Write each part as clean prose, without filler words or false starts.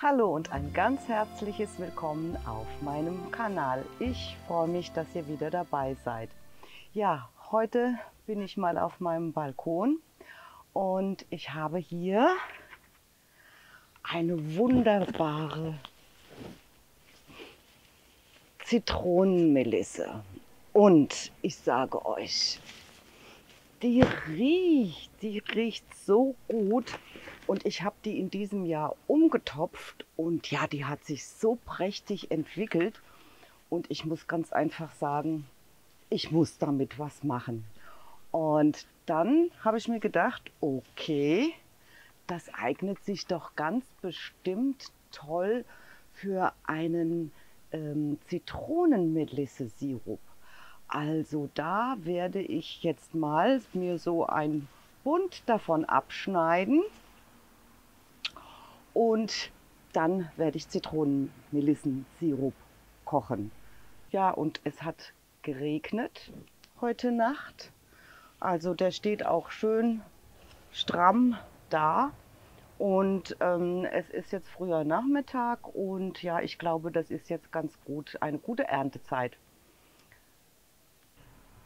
Hallo und ein ganz herzliches Willkommen auf meinem Kanal. Ich freue mich, dass ihr wieder dabei seid. Ja, heute bin ich mal auf meinem Balkon und ich habe hier eine wunderbare Zitronenmelisse. Und ich sage euch, die riecht so gut. Und ich habe die in diesem Jahr umgetopft und ja, die hat sich so prächtig entwickelt. Und ich muss ganz einfach sagen, ich muss damit was machen. Und dann habe ich mir gedacht, okay, das eignet sich doch ganz bestimmt toll für einen Zitronenmelisse-Sirup. Also da werde ich jetzt mal mir so ein Bund davon abschneiden und dann werde ich Zitronenmelissensirup kochen. Ja, und es hat geregnet heute Nacht. Also der steht auch schön stramm da. Und es ist jetzt früher Nachmittag und ja, ich glaube, das ist jetzt ganz gut, eine gute Erntezeit.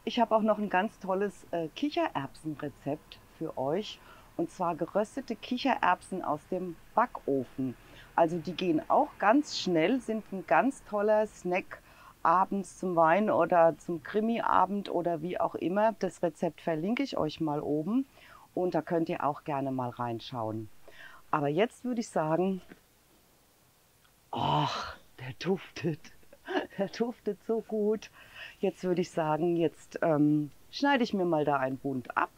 Ich habe auch noch ein ganz tolles Kichererbsenrezept für euch. Und zwar geröstete Kichererbsen aus dem Backofen. Also die gehen auch ganz schnell, sind ein ganz toller Snack abends zum Wein oder zum Krimiabend oder wie auch immer. Das Rezept verlinke ich euch mal oben und da könnt ihr auch gerne mal reinschauen. Aber jetzt würde ich sagen, ach, der duftet. Der duftet so gut. Jetzt würde ich sagen, jetzt schneide ich mir mal da ein Bund ab.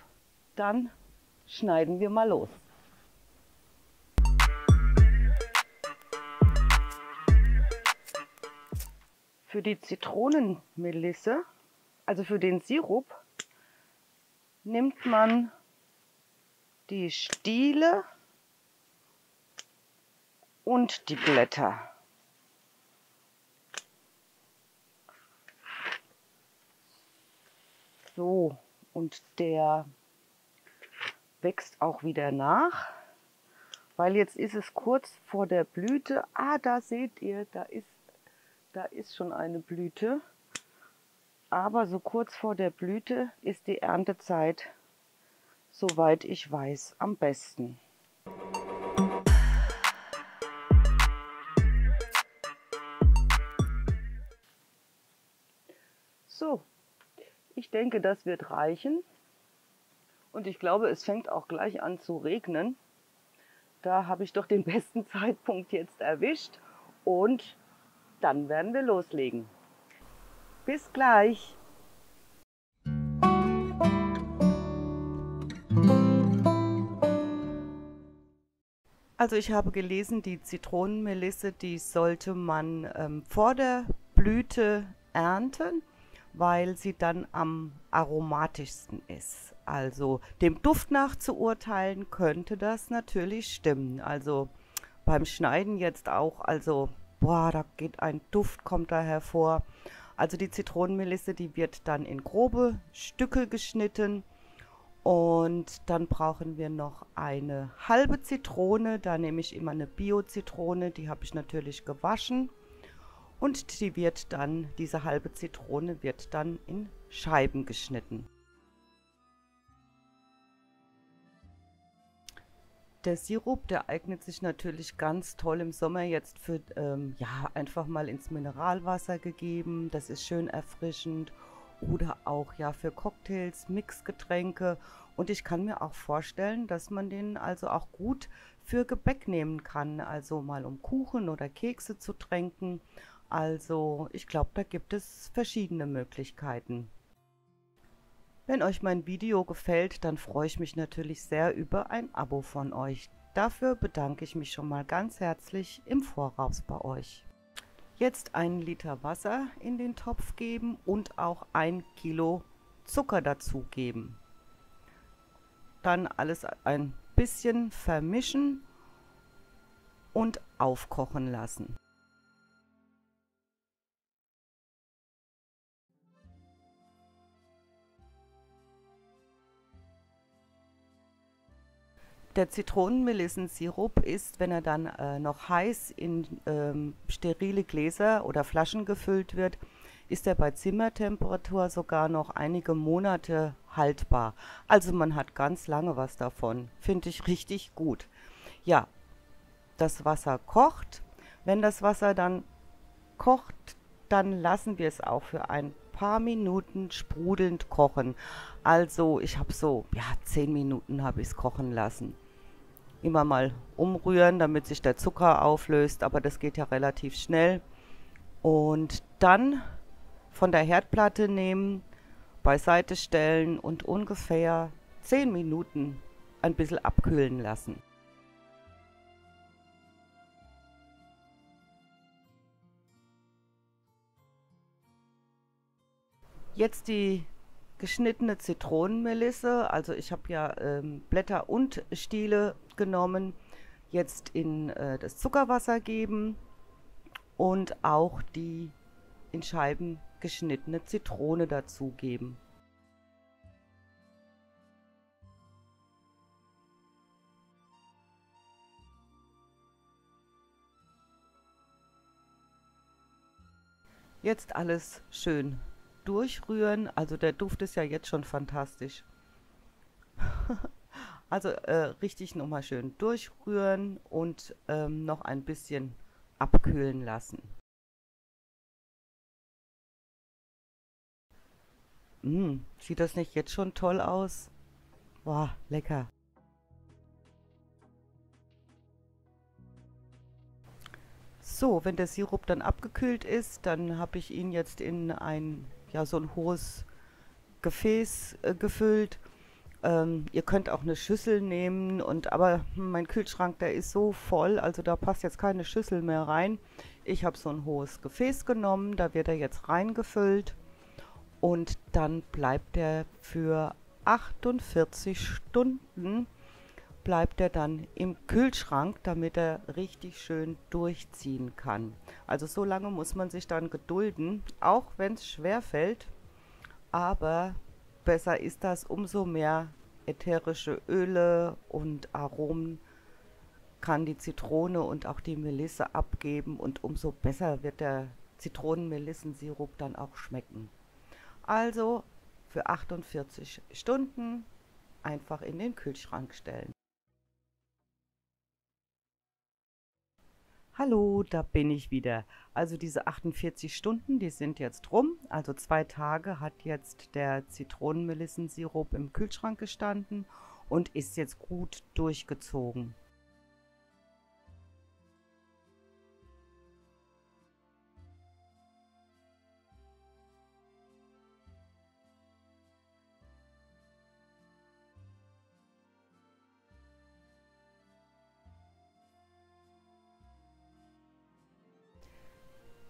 Dann schneiden wir mal los. Für die Zitronenmelisse, also für den Sirup, nimmt man die Stiele und die Blätter. So, und der wächst auch wieder nach, weil jetzt ist es kurz vor der Blüte. Ah, da seht ihr, da ist schon eine Blüte. Aber so kurz vor der Blüte ist die Erntezeit, soweit ich weiß, am besten. So, ich denke, das wird reichen. Und ich glaube, es fängt auch gleich an zu regnen. Da habe ich doch den besten Zeitpunkt jetzt erwischt. Und dann werden wir loslegen. Bis gleich! Also ich habe gelesen, die Zitronenmelisse, die sollte man vor der Blüte ernten, weil sie dann am aromatischsten ist. Also dem Duft nach zu urteilen, könnte das natürlich stimmen. Also beim Schneiden jetzt auch, also boah, da geht ein Duft, kommt da hervor. Also die Zitronenmelisse, die wird dann in grobe Stücke geschnitten. Und dann brauchen wir noch eine halbe Zitrone. Da nehme ich immer eine Bio-Zitrone, die habe ich natürlich gewaschen. Und die wird dann, diese halbe Zitrone wird dann in Scheiben geschnitten. Der Sirup, der eignet sich natürlich ganz toll im Sommer jetzt für, ja, einfach mal ins Mineralwasser gegeben. Das ist schön erfrischend. Oder auch ja für Cocktails, Mixgetränke. Und ich kann mir auch vorstellen, dass man den also auch gut für Gebäck nehmen kann. Also mal um Kuchen oder Kekse zu tränken. Also ich glaube, da gibt es verschiedene Möglichkeiten. Wenn euch mein Video gefällt, dann freue ich mich natürlich sehr über ein Abo von euch. Dafür bedanke ich mich schon mal ganz herzlich im Voraus bei euch. Jetzt 1 Liter Wasser in den Topf geben und auch 1 Kilo Zucker dazugeben. Dann alles ein bisschen vermischen und aufkochen lassen. Der Zitronenmelissensirup ist, wenn er dann noch heiß in sterile Gläser oder Flaschen gefüllt wird, ist er bei Zimmertemperatur sogar noch einige Monate haltbar. Also man hat ganz lange was davon. Finde ich richtig gut. Ja, das Wasser kocht. Wenn das Wasser dann kocht, dann lassen wir es auch für ein paar Minuten sprudelnd kochen. Also ich habe so, ja, 10 Minuten habe ich es kochen lassen. Immer mal umrühren, damit sich der Zucker auflöst, aber das geht ja relativ schnell. Und dann von der Herdplatte nehmen, beiseite stellen und ungefähr 10 Minuten ein bisschen abkühlen lassen. Jetzt die geschnittene Zitronenmelisse, also ich habe ja Blätter und Stiele genommen, jetzt in das Zuckerwasser geben und auch die in Scheiben geschnittene Zitrone dazugeben. Jetzt alles schön durchrühren, also der Duft ist ja jetzt schon fantastisch. Also richtig nochmal schön durchrühren und noch ein bisschen abkühlen lassen. Sieht das nicht jetzt schon toll aus? Boah, lecker. So, wenn der Sirup dann abgekühlt ist, dann habe ich ihn jetzt in ein, ja, so ein hohes Gefäß gefüllt. Ihr könnt auch eine Schüssel nehmen aber mein Kühlschrank, der ist so voll, also da passt jetzt keine Schüssel mehr rein. Ich habe so ein hohes Gefäß genommen, da wird er jetzt reingefüllt und dann bleibt er für 48 Stunden bleibt er dann im Kühlschrank, damit er richtig schön durchziehen kann. Also so lange muss man sich dann gedulden, auch wenn es schwer fällt, aber besser ist das, umso mehr ätherische Öle und Aromen kann die Zitrone und auch die Melisse abgeben und umso besser wird der Zitronenmelissensirup dann auch schmecken. Also für 48 Stunden einfach in den Kühlschrank stellen. Hallo, da bin ich wieder. Also diese 48 Stunden, die sind jetzt rum. Also 2 Tage hat jetzt der Zitronenmelissensirup im Kühlschrank gestanden und ist jetzt gut durchgezogen.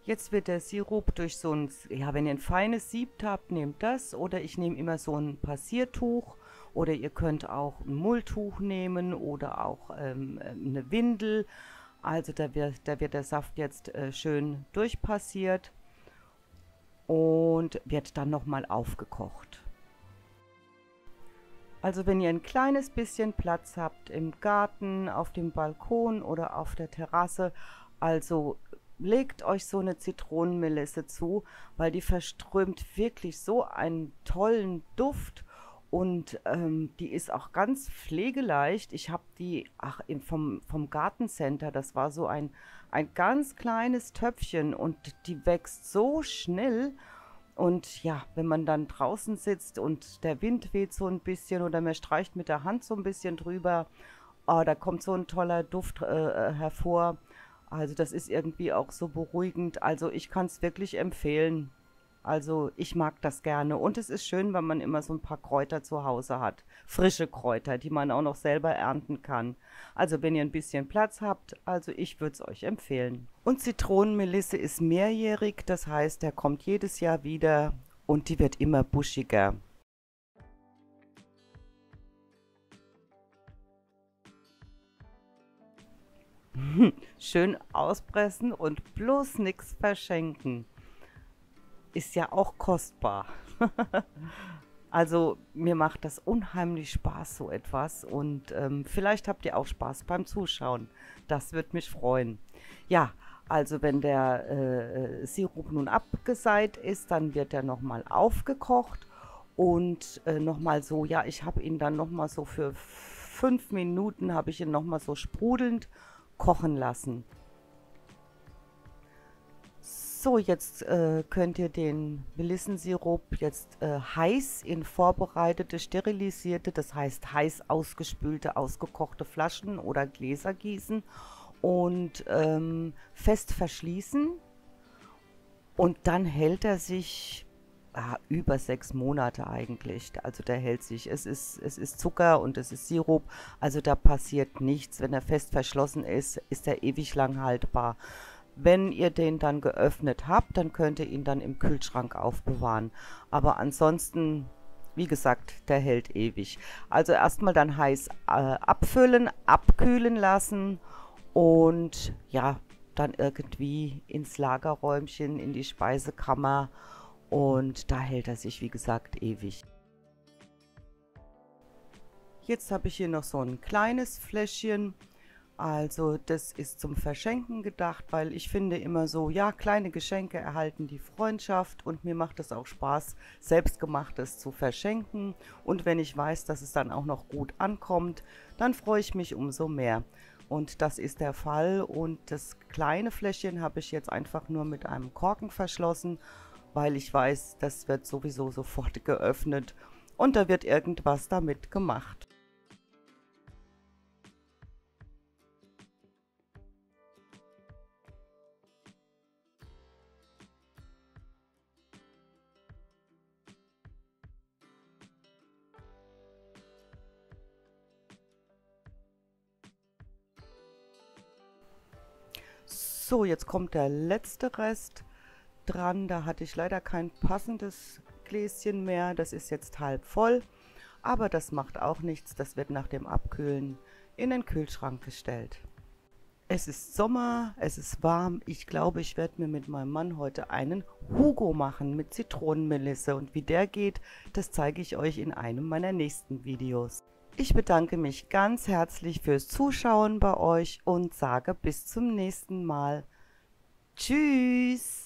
Jetzt wird der Sirup durch so ein, ja, wenn ihr ein feines Sieb habt, nehmt das. Oder ich nehme immer so ein Passiertuch. Oder ihr könnt auch ein Mulltuch nehmen oder auch eine Windel. Also da wird der Saft jetzt schön durchpassiert und wird dann nochmal aufgekocht. Also wenn ihr ein kleines bisschen Platz habt im Garten, auf dem Balkon oder auf der Terrasse, also legt euch so eine Zitronenmelisse zu, weil die verströmt wirklich so einen tollen Duft und die ist auch ganz pflegeleicht. Ich habe die, vom Gartencenter, das war so ein ganz kleines Töpfchen und die wächst so schnell. Und ja, wenn man dann draußen sitzt und der Wind weht so ein bisschen oder man streicht mit der Hand so ein bisschen drüber, da kommt so ein toller Duft hervor. Also das ist irgendwie auch so beruhigend. Also ich kann es wirklich empfehlen. Also ich mag das gerne. Und es ist schön, wenn man immer so ein paar Kräuter zu Hause hat. Frische Kräuter, die man auch noch selber ernten kann. Also wenn ihr ein bisschen Platz habt, also ich würde es euch empfehlen. Und Zitronenmelisse ist mehrjährig, das heißt, der kommt jedes Jahr wieder und die wird immer buschiger. Schön auspressen und bloß nichts verschenken. Ist ja auch kostbar. Also mir macht das unheimlich Spaß, so etwas. Und vielleicht habt ihr auch Spaß beim Zuschauen. Das würde mich freuen. Ja, also wenn der Sirup nun abgeseit ist, dann wird er nochmal aufgekocht. Und nochmal so, ja, ich habe ihn dann nochmal so für 5 Minuten, habe ich ihn nochmal so sprudelnd kochen lassen. So, jetzt könnt ihr den Melissensirup jetzt heiß in vorbereitete, sterilisierte, das heißt heiß ausgespülte, ausgekochte Flaschen oder Gläser gießen und fest verschließen. Und dann hält er sich über 6 Monate eigentlich. Also der hält sich. Es ist Zucker und es ist Sirup, also da passiert nichts. Wenn er fest verschlossen ist, ist er ewig lang haltbar. Wenn ihr den dann geöffnet habt, dann könnt ihr ihn dann im Kühlschrank aufbewahren. Aber ansonsten, wie gesagt, der hält ewig. Also erstmal dann heiß abfüllen, abkühlen lassen und ja, dann irgendwie ins Lagerräumchen, in die Speisekammer und da hält er sich, wie gesagt, ewig. Jetzt habe ich hier noch so ein kleines Fläschchen. Also das ist zum Verschenken gedacht, weil ich finde immer so, ja, kleine Geschenke erhalten die Freundschaft und mir macht es auch Spaß, selbstgemachtes zu verschenken. Und wenn ich weiß, dass es dann auch noch gut ankommt, dann freue ich mich umso mehr. Und das ist der Fall und das kleine Fläschchen habe ich jetzt einfach nur mit einem Korken verschlossen, weil ich weiß, das wird sowieso sofort geöffnet und da wird irgendwas damit gemacht. So, jetzt kommt der letzte Rest dran. Da hatte ich leider kein passendes Gläschen mehr. Das ist jetzt halb voll, aber das macht auch nichts. Das wird nach dem Abkühlen in den Kühlschrank gestellt. Es ist Sommer, es ist warm. Ich glaube, ich werde mir mit meinem Mann heute einen Hugo machen mit Zitronenmelisse. Und wie der geht, das zeige ich euch in einem meiner nächsten Videos. Ich bedanke mich ganz herzlich fürs Zuschauen bei euch und sage bis zum nächsten Mal. Tschüss!